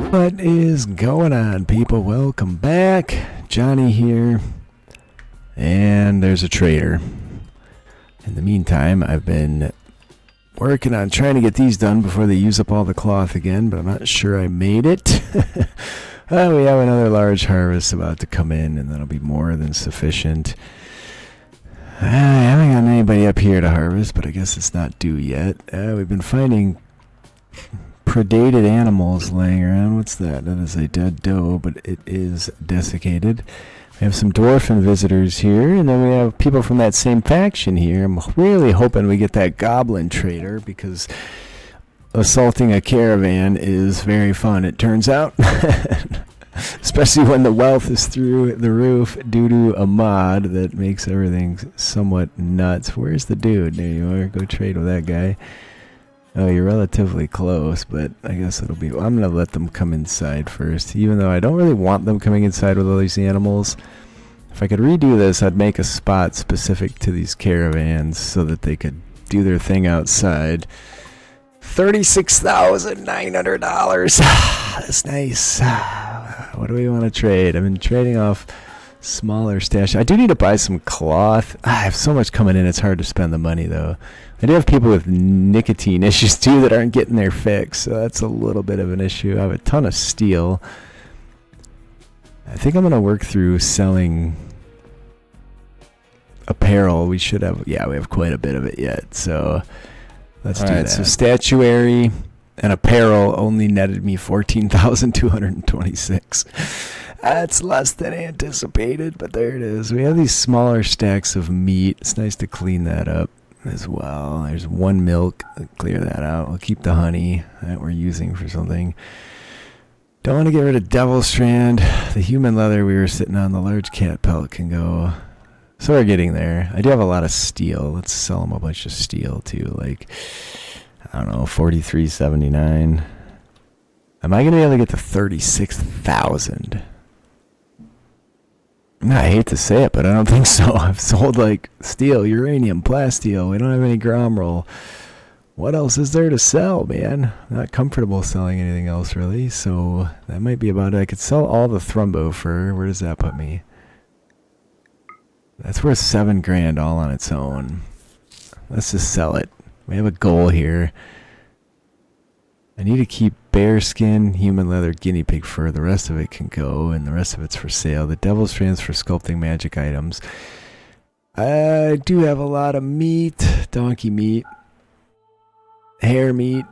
What is going on, people? Welcome back. Johnny here. And there's a trader. In the meantime, I've been working on trying to get these done before they use up all the cloth again, but I'm not sure I made it. We have another large harvest about to come in, and that'll be more than sufficient. I haven't got anybody up here to harvest, but I guess it's not due yet. We've been finding predated animals laying around. What's that? That is a dead doe, but it is desiccated. We have some dwarf visitors here, and then we have people from that same faction here. I'm really hoping we get that goblin trader, because assaulting a caravan is very fun, it turns out. Especially when the wealth is through the roof due to a mod that makes everything somewhat nuts. Where's the dude? There you are. Go trade with that guy. Oh, you're relatively close, but I guess it'll be... I'm going to let them come inside first, even though I don't really want them coming inside with all these animals. If I could redo this, I'd make a spot specific to these caravans so that they could do their thing outside. $36,900. That's nice. What do we want to trade? I've been trading off smaller stash. I do need to buy some cloth. I have so much coming in, it's hard to spend the money, though. I do have people with nicotine issues, too, that aren't getting their fix, so that's a little bit of an issue. I have a ton of steel. I think I'm going to work through selling apparel. We should have... Yeah, we have quite a bit of it yet, so... Let's do that. So statuary and apparel only netted me $14,226. That's less than anticipated, but there it is. We have these smaller stacks of meat. It's nice to clean that up as well. There's one milk. Clear that out. We'll keep the honey that we're using for something. Don't want to get rid of Devil Strand. The human leather we were sitting on, the large cat pelt can go... So we're getting there. I do have a lot of steel. Let's sell them a bunch of steel too. Like, I don't know, $43.79. Am I gonna be able to get to 36,000? I hate to say it, but I don't think so. I've sold like steel, uranium, plasteel. We don't have any gromroll. What else is there to sell, man? Not comfortable selling anything else really. So that might be about it. I could sell all the Thrumbo fur. Where does that put me? That's worth $7,000 all on its own. Let's just sell it. We have a goal here. I need to keep bear skin, human leather, guinea pig fur. The rest of it can go, and the rest of it's for sale. The devil's strands for sculpting magic items. I do have a lot of meat. Donkey meat. Hare meat.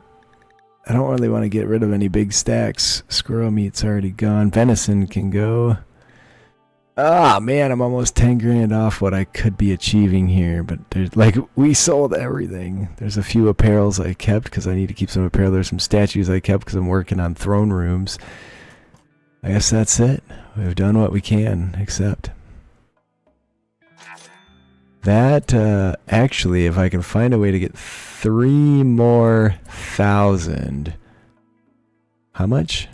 I don't really want to get rid of any big stacks. Squirrel meat's already gone. Venison can go. Ah, man, I'm almost $10,000 off what I could be achieving here, but there's like we sold everything. There's a few apparels I kept because I need to keep some apparel. There's some statues I kept because I'm working on throne rooms. I guess that's it. We've done what we can, except that actually, if I can find a way to get 3 more thousand. How much?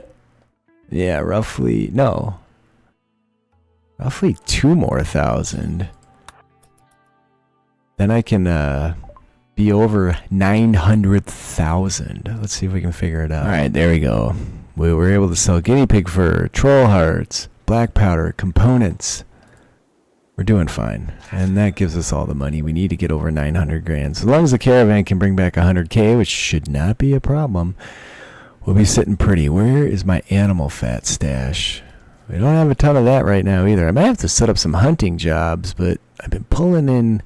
Yeah, roughly, no. Roughly 2 more thousand. Then I can be over 900,000. Let's see if we can figure it out. Alright, there we go. We were able to sell guinea pig fur, troll hearts, black powder, components. We're doing fine. And that gives us all the money. We need to get over 900,000. So as long as the caravan can bring back 100K, which should not be a problem, we'll be sitting pretty. Where is my animal fat stash? We don't have a ton of that right now either. I might have to set up some hunting jobs, but I've been pulling in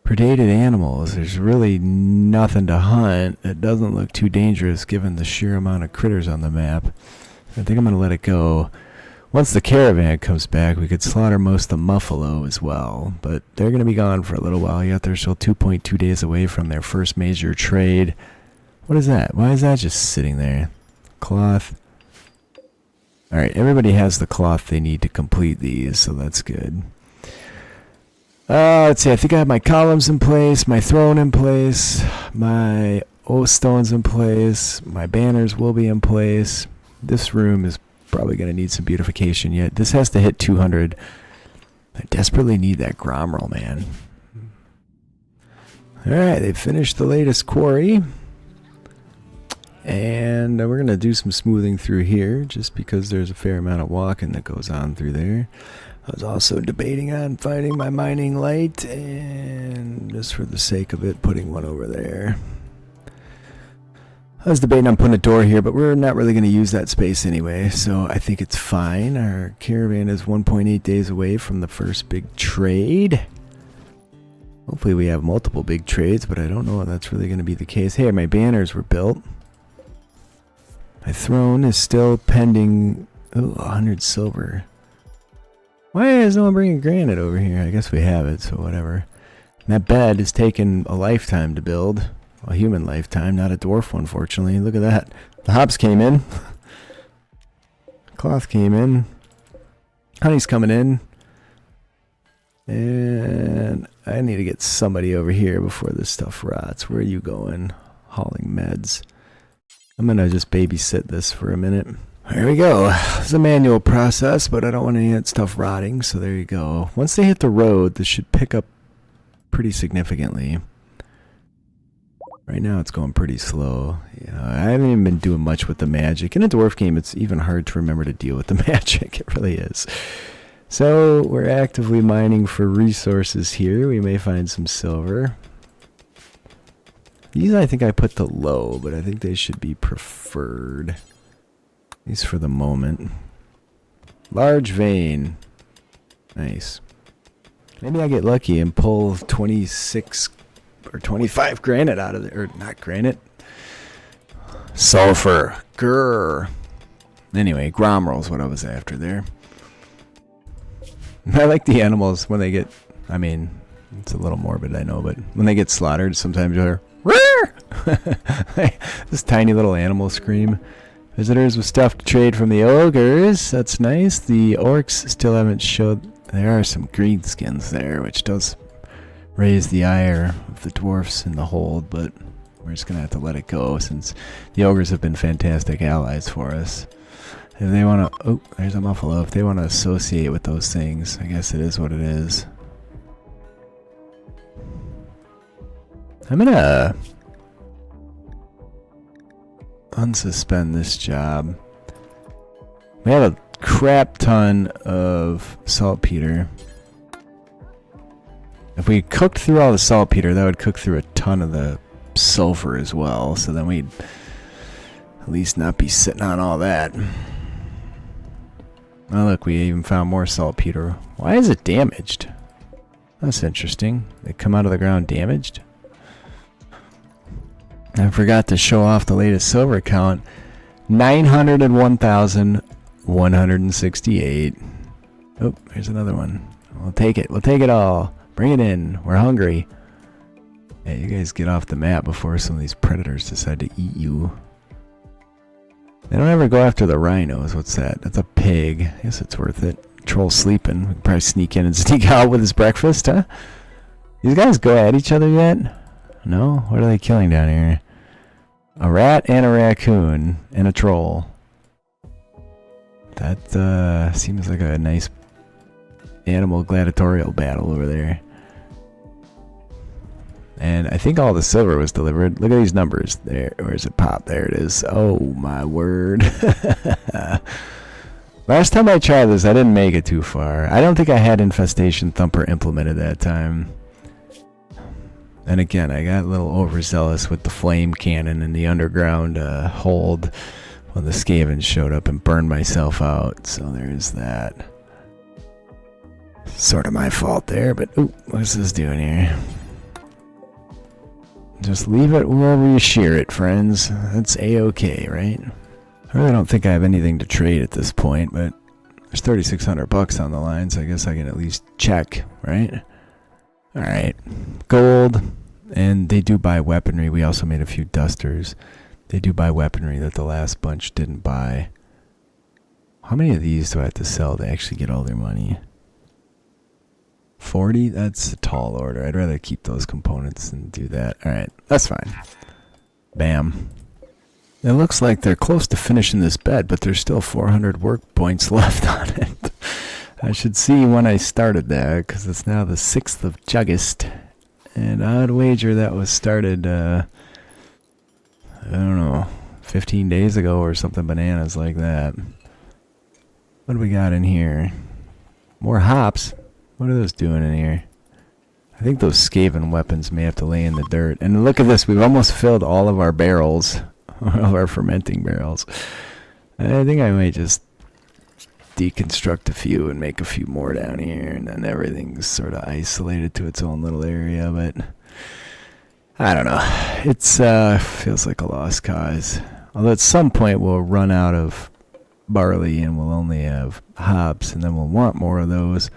predated animals. There's really nothing to hunt. It doesn't look too dangerous given the sheer amount of critters on the map. I think I'm going to let it go. Once the caravan comes back, we could slaughter most of the muffalo as well, but they're going to be gone for a little while yet. They're still 2.2 days away from their first major trade. What is that? Why is that just sitting there? Cloth. Alright, everybody has the cloth they need to complete these, so that's good. Let's see, I think I have my columns in place, my throne in place, my oath stones in place, my banners will be in place. This room is probably going to need some beautification yet. This has to hit 200. I desperately need that gromroll, man. Alright, they finished the latest quarry. And And we're going to do some smoothing through here just because there's a fair amount of walking that goes on through there. I was also debating on finding my mining light and just for the sake of it putting one over there. I was debating on putting a door here, but we're not really going to use that space anyway, so I think it's fine. Our caravan is 1.8 days away from the first big trade. Hopefully we have multiple big trades, but I don't know if that's really going to be the case. Hey, my banners were built. My throne is still pending. Ooh, 100 silver. Why is no one bringing granite over here? I guess we have it, so whatever. And that bed has taken a lifetime to build. A human lifetime, not a dwarf one, fortunately. Look at that. The hops came in. Cloth came in. Honey's coming in. And I need to get somebody over here before this stuff rots. Where are you going? Hauling meds. I'm going to just babysit this for a minute. There we go. It's a manual process, but I don't want any of that stuff rotting, so there you go. Once they hit the road, this should pick up pretty significantly. Right now it's going pretty slow. You know, I haven't even been doing much with the magic. In a dwarf game, it's even hard to remember to deal with the magic. It really is. So we're actively mining for resources here. We may find some silver. These I think I put to low, but I think they should be preferred. At least for the moment. Large vein. Nice. Maybe I get lucky and pull 26 or 25 granite out of there. Or not granite. Sulfur. Grrr. Anyway, Gromrel's what I was after there. I like the animals when they get, I mean, it's a little morbid, I know, but when they get slaughtered, sometimes you hear, "Roar!" This tiny little animal scream. Visitors with stuff to trade from the ogres. That's nice. The orcs still haven't showed. There are some greenskins there, which does raise the ire of the dwarfs in the hold, but we're just going to have to let it go since the ogres have been fantastic allies for us. If they want to... Oh, there's a muffalo. If they want to associate with those things, I guess it is what it is. I'm going to unsuspend this job. We have a crap ton of saltpeter. If we cooked through all the saltpeter, that would cook through a ton of the sulfur as well. So then we'd at least not be sitting on all that. Oh look, we even found more saltpeter. Why is it damaged? That's interesting. They come out of the ground damaged. I forgot to show off the latest silver count. 901,168. Oh, here's another one. We'll take it. We'll take it all. Bring it in. We're hungry. Hey, you guys get off the map before some of these predators decide to eat you. They don't ever go after the rhinos. What's that? That's a pig. I guess it's worth it. Troll's sleeping. We can probably sneak in and sneak out with his breakfast, huh? These guys go at each other yet? No? What are they killing down here? A rat and a raccoon and a troll. That seems like a nice animal gladiatorial battle over there. And I think all the silver was delivered. Look at these numbers. There, where's it pop? There it is. Oh my word. Last time I tried this, I didn't make it too far. I don't think I had Infestation Thumper implemented that time. And again, I got a little overzealous with the flame cannon in the underground hold when the Skavens showed up and burned myself out. So there's that. Sort of my fault there, but ooh, what's this doing here? Just leave it wherever you shear it, friends. That's a-okay, right? I really don't think I have anything to trade at this point, but there's 3,600 bucks on the line, so I guess I can at least check, right? Alright. Gold. And they do buy weaponry. We also made a few dusters. They do buy weaponry that the last bunch didn't buy. How many of these do I have to sell to actually get all their money? 40? That's a tall order. I'd rather keep those components and do that. Alright, that's fine. Bam. It looks like they're close to finishing this bed, but there's still 400 work points left on it. I should see when I started that, because it's now the 6th of August. And I'd wager that was started, I don't know, 15 days ago or something bananas like that. What do we got in here? More hops. What are those doing in here? I think those Skaven weapons may have to lay in the dirt. And look at this. We've almost filled all of our barrels. All of our fermenting barrels. I think I might just deconstruct a few and make a few more down here. And then everything's sort of isolated to its own little area. But I don't know. It's feels like a lost cause. Although at some point we'll run out of barley and we'll only have hops. And then we'll want more of those.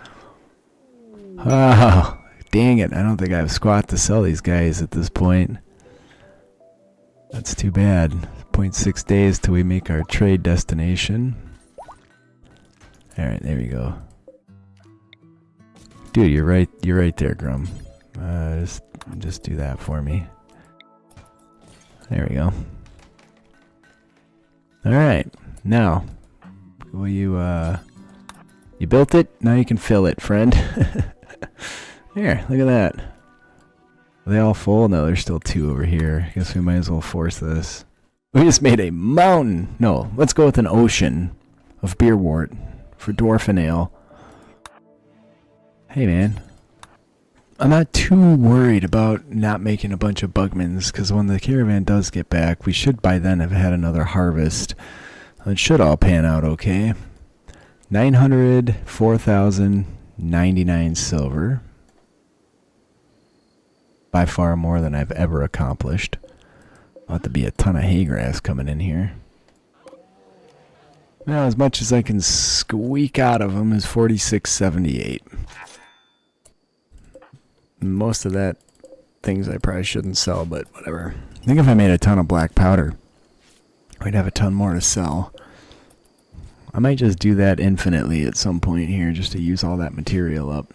Oh. Dang it, I don't think I have squat to sell these guys at this point. That's too bad. 0.6 days till we make our trade destination. Alright, there we go. Dude, you're right there, Grum. Just do that for me. There we go. Alright, now will you built it? Now you can fill it, friend. Here, look at that. Are they all full? No, there's still 2 over here. I guess we might as well force this. We just made a mountain. No, let's go with an ocean of beer wort for dwarf and ale. Hey, man. I'm not too worried about not making a bunch of bugmans, because when the caravan does get back, we should by then have had another harvest. It should all pan out okay. 900, 4,099 silver. By far more than I've ever accomplished. Ought to be a ton of hay grass coming in here. Now, as much as I can squeak out of them is 4678. Most of that things I probably shouldn't sell, but whatever. I think if I made a ton of black powder, we'd have a ton more to sell. I might just do that infinitely at some point here just to use all that material up.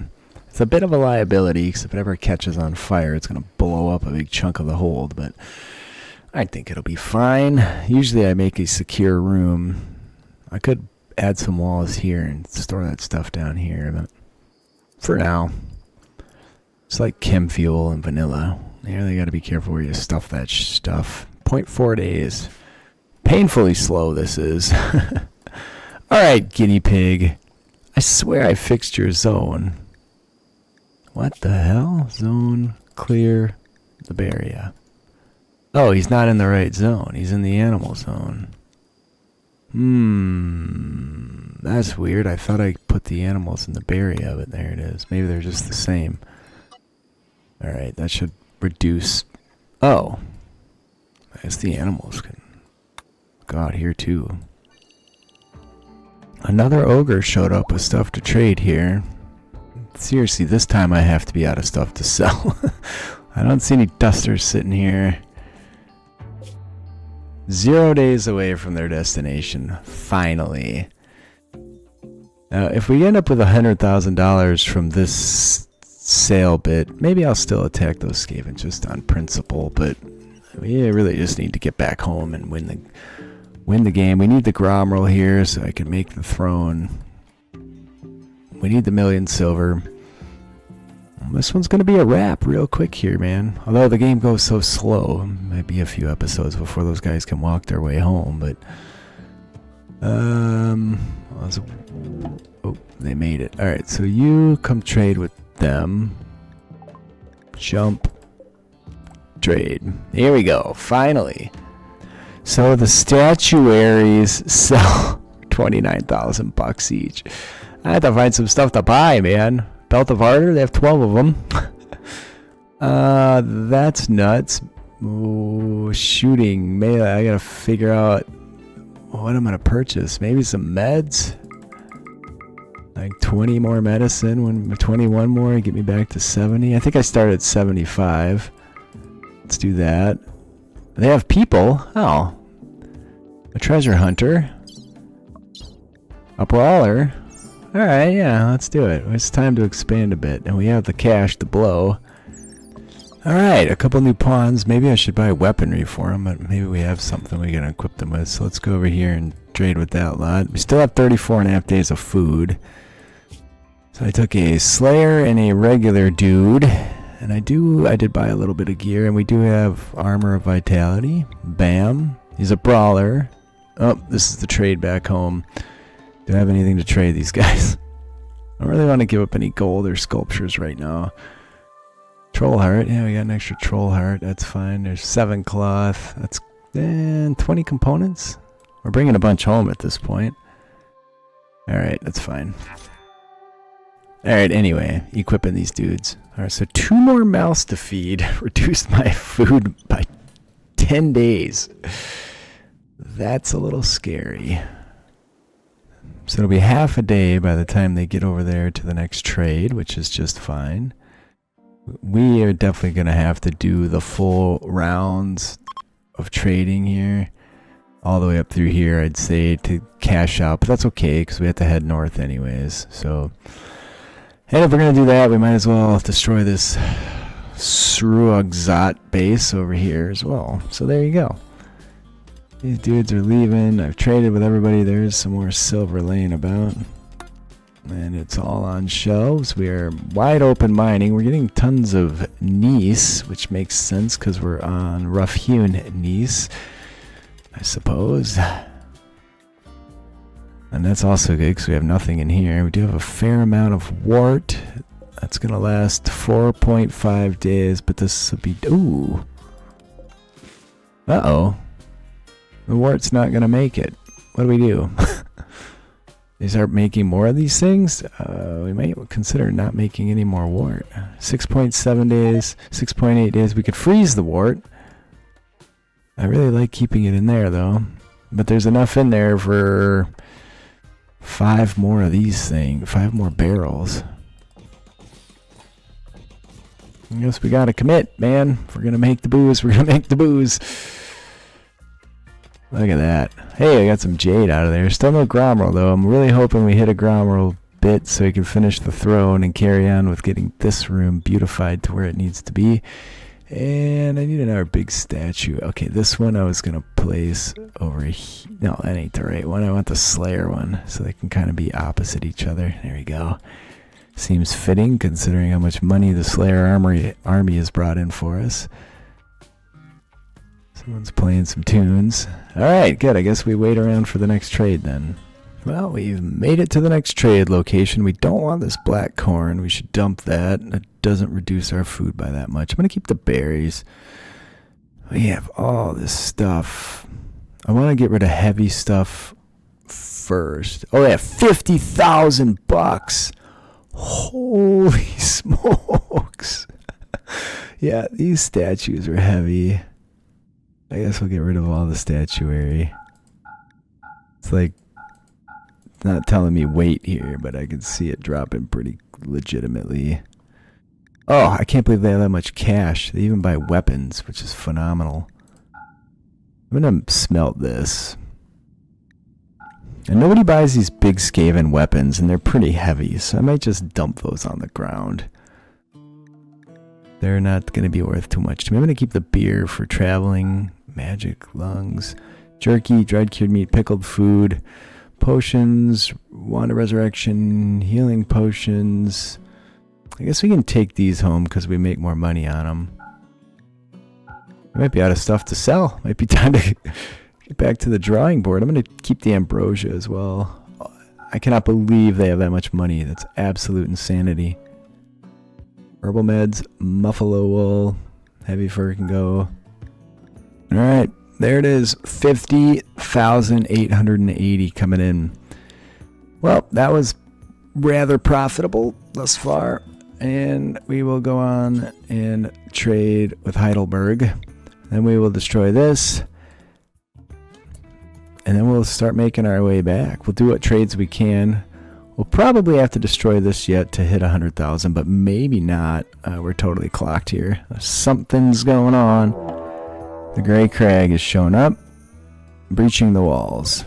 It's a bit of a liability, because if it ever catches on fire, it's going to blow up a big chunk of the hold, but I think it'll be fine. Usually I make a secure room. I could add some walls here and store that stuff down here, but for now, it's like chem fuel and vanilla. You really got to be careful where you stuff that stuff. 0.4 days. Painfully slow this is. Alright, guinea pig. I swear I fixed your zone. What the hell? Zone clear the barrier. Oh, he's not in the right zone. He's in the animal zone. That's weird. I thought I put the animals in the barrier, but there it is. Maybe they're just the same. Alright, that should reduce... Oh. I guess the animals can go out here too. Another ogre showed up with stuff to trade here. Seriously, this time I have to be out of stuff to sell. I don't see any dusters sitting here. 0 days away from their destination. Finally. Now, if we end up with $100,000 from this sale bit, maybe I'll still attack those Skaven just on principle, but we really just need to get back home and win the game. We need the Gromrel here so I can make the throne. We need the 1,000,000 silver. This one's going to be a wrap real quick here, man. Although the game goes so slow, might be a few episodes before those guys can walk their way home, but... Oh, they made it. Alright, so you come trade with them. Jump. Trade. Here we go, finally. So the statuaries sell 29,000 bucks each. I had to find some stuff to buy, man. Belt of Ardor, they have 12 of them. That's nuts. Ooh, shooting. Melee, I gotta figure out what I'm gonna purchase. Maybe some meds? Like 20 more medicine, 21 more, get me back to 70. I think I started at 75. Let's do that. They have people. Oh. A treasure hunter. A brawler. Alright, yeah, let's do it. It's time to expand a bit. And we have the cash to blow. Alright, a couple new pawns. Maybe I should buy weaponry for them, but maybe we have something we can equip them with. So let's go over here and trade with that lot. We still have 34.5 days of food. So I took a Slayer and a regular dude. And I did buy a little bit of gear, and we do have Armor of Vitality. Bam. He's a brawler. Oh, this is the trade back home. Do I have anything to trade these guys? I don't really want to give up any gold or sculptures right now. Troll heart. Yeah, we got an extra troll heart. That's fine. There's 7 cloth. That's 20 components. We're bringing a bunch home at this point. Alright, that's fine. Alright, anyway, equipping these dudes. Alright, so 2 more mouths to feed. Reduced my food by 10 days. That's a little scary. So it'll be half a day by the time they get over there to the next trade, which is just fine. We are definitely going to have to do the full rounds of trading here. All the way up through here, I'd say, to cash out. But that's okay, because we have to head north anyways. So, and if we're going to do that, we might as well destroy this Sruagzat base over here as well. So there you go. These dudes are leaving. I've traded with everybody. There's some more silver laying about. And it's all on shelves. We are wide open mining. We're getting tons of gneiss, which makes sense because we're on rough-hewn gneiss, I suppose. And that's also good because we have nothing in here. We do have a fair amount of wart. That's going to last 4.5 days, but this will be... Ooh. Uh-oh. The wart's not going to make it. What do we do? They start making more of these things? We might consider not making any more wart. 6.7 days, 6.8 days. We could freeze the wart. I really like keeping it in there, though. But there's enough in there for 5 more of these things. 5 more barrels. I guess we gotta commit, man. If we're gonna make the booze, we're gonna make the booze. Look at that. Hey, I got some jade out of there. Still no Gromroll, though. I'm really hoping we hit a Gromroll bit so we can finish the throne and carry on with getting this room beautified to where it needs to be. And I need another big statue. Okay, this one I was going to place over here. No, that ain't the right one. I want the Slayer one so they can kind of be opposite each other. There we go. Seems fitting considering how much money the Slayer army has brought in for us. Someone's playing some tunes. Alright, good. I guess we wait around for the next trade then. Well, we've made it to the next trade location. We don't want this black corn. We should dump that. It doesn't reduce our food by that much. I'm going to keep the berries. We have all this stuff. I want to get rid of heavy stuff first. Oh, yeah, 50,000 bucks. Holy smokes. Yeah, these statues are heavy. I guess we'll get rid of all the statuary. It's like, it's not telling me weight here, but I can see it dropping pretty legitimately. Oh, I can't believe they have that much cash. They even buy weapons, which is phenomenal. I'm going to smelt this. And nobody buys these big Skaven weapons, and they're pretty heavy, so I might just dump those on the ground. They're not going to be worth too much to me. I'm going to keep the beer for traveling. Magic lungs, jerky, dried cured meat, pickled food, potions, wand of resurrection, healing potions. I guess we can take these home because we make more money on them. We might be out of stuff to sell. Might be time to get back to the drawing board. I'm going to keep the ambrosia as well. I cannot believe they have that much money. That's absolute insanity. Herbal meds, muffalo wool, heavy fur can go. Alright, there it is. 50,880 coming in. Well, that was rather profitable thus far. And we will go on and trade with Heidelberg. Then we will destroy this. And then we'll start making our way back. We'll do what trades we can. We'll probably have to destroy this yet to hit 100,000, but maybe not. We're totally clocked here. Something's going on. The Grey Crag is showing up. Breaching the walls.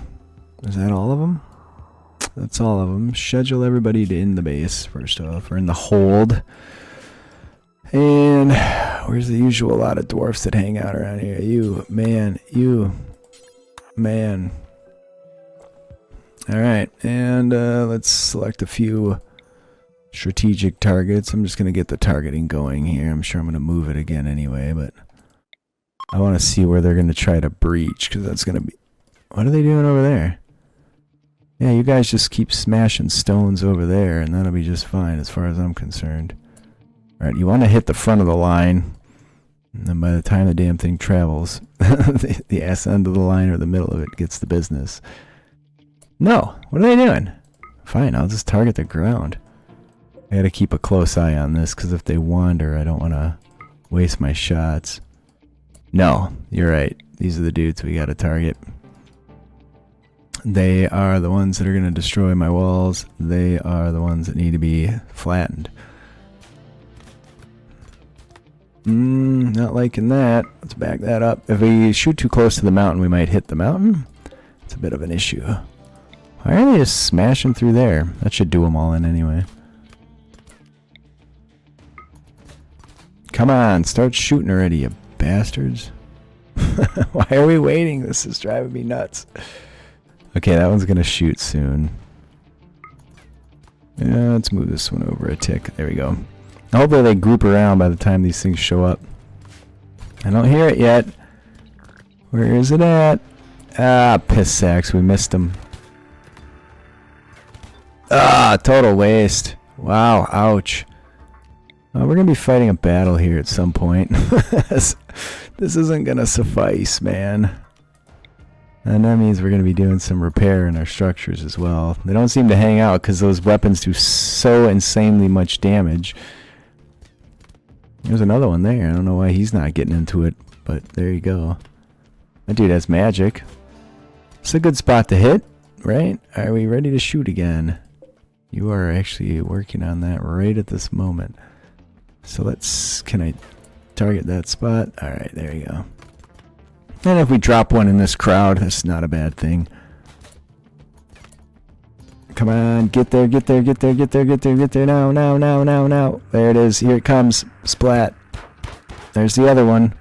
Is that all of them? That's all of them. Schedule everybody to in the base, first off. Or in the hold. And where's the usual lot of dwarfs that hang out around here? You, man. You, man. Alright, and let's select a few strategic targets. I'm just going to get the targeting going here. I'm sure I'm going to move it again anyway, but I want to see where they're going to try to breach, because that's going to be... What are they doing over there? Yeah, you guys just keep smashing stones over there, and that'll be just fine as far as I'm concerned. Alright, you want to hit the front of the line, and then by the time the damn thing travels, the ass end of the line or the middle of it gets the business. No! What are they doing? Fine, I'll just target the ground. I gotta keep a close eye on this, because if they wander, I don't want to waste my shots. No, you're right. These are the dudes we gotta target. They are the ones that are gonna destroy my walls. They are the ones that need to be flattened. Not liking that. Let's back that up. If we shoot too close to the mountain, we might hit the mountain. It's a bit of an issue. Why are they just smashing through there? That should do them all in anyway. Come on, start shooting already, you bastards. Why are we waiting? This is driving me nuts. Okay, that one's gonna shoot soon. Yeah, let's move this one over a tick. There we go. Hopefully they group around by the time these things show up. I don't hear it yet. Where is it at? Ah, piss sacks. We missed them. Ah, total waste. Wow, ouch. We're going to be fighting a battle here at some point. This isn't going to suffice, man. And that means we're going to be doing some repair in our structures as well. They don't seem to hang out because those weapons do so insanely much damage. There's another one there. I don't know why he's not getting into it, but there you go. That dude has magic. It's a good spot to hit, right? Are we ready to shoot again? You are actually working on that right at this moment. So let's... Can I target that spot? Alright, there you go. And if we drop one in this crowd, that's not a bad thing. Come on, get there, get there, get there, get there, get there, get there. Now, now, now, now, now. There it is. Here it comes. Splat. There's the other one.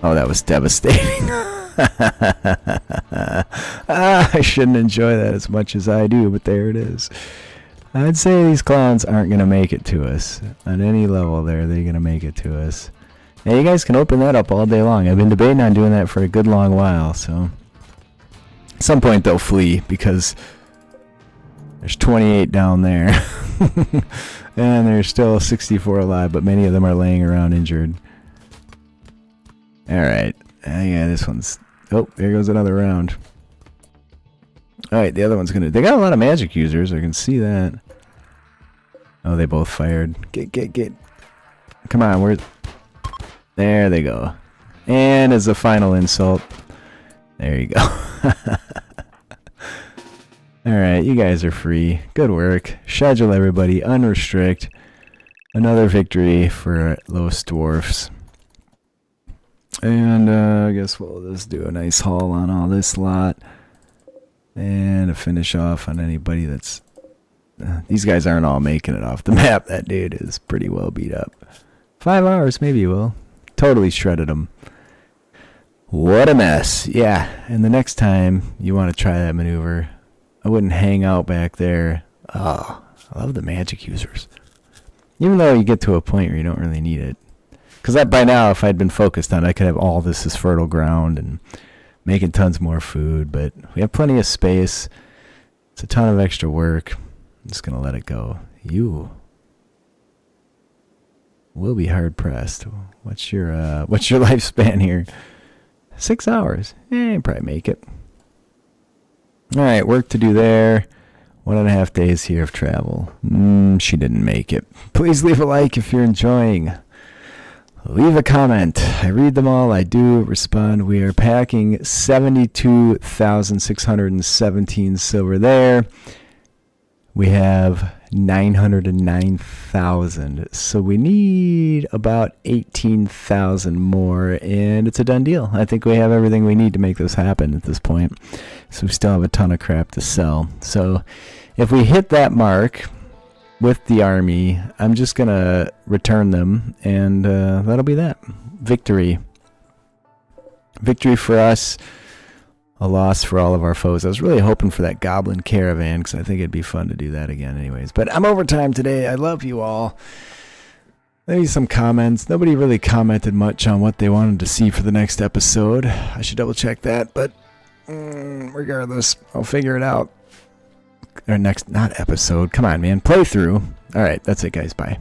Oh, that was devastating. I shouldn't enjoy that as much as I do, but there it is. I'd say these clowns aren't going to make it to us. On any level there, they're going to make it to us. Now, you guys can open that up all day long. I've been debating on doing that for a good long while, so... At some point they'll flee, because there's 28 down there. And there's still 64 alive, but many of them are laying around injured. Alright. Yeah, this one's... Oh, there goes another round. Alright, the other one's gonna... They got a lot of magic users, I can see that. Oh, they both fired. Get. Come on, where's... There they go. And as a final insult... There you go. Alright, you guys are free. Good work. Schedule everybody. Unrestrict. Another victory for those dwarfs. And I guess we'll just do a nice haul on all this lot. And to finish off on anybody that's... these guys aren't all making it off the map. That dude is pretty well beat up. 5 hours, maybe you will. Totally shredded him. What a mess. Yeah, and the next time you want to try that maneuver, I wouldn't hang out back there. Oh, I love the magic users. Even though you get to a point where you don't really need it. Because by now, if I'd been focused on it, I could have all this as fertile ground and making tons more food. But we have plenty of space. It's a ton of extra work. I'm just going to let it go. You will be hard pressed. What's your lifespan here? 6 hours. Probably make it. Alright, work to do there. 1.5 days here of travel. She didn't make it. Please leave a like if you're enjoying. Leave a comment. I read them all. I do respond. We are packing 72,617 silver there. We have 909,000. So we need about 18,000 more, and it's a done deal. I think we have everything we need to make this happen at this point. So we still have a ton of crap to sell. So if we hit that mark with the army, I'm just going to return them, and that'll be that. Victory. Victory for us. A loss for all of our foes. I was really hoping for that goblin caravan because I think it'd be fun to do that again anyways. But I'm over time today. I love you all. maybe some comments. Nobody really commented much on what they wanted to see for the next episode. I should double check that, but regardless, I'll figure it out. Or next, not episode. Come on, man. Playthrough. All right, that's it, guys. Bye.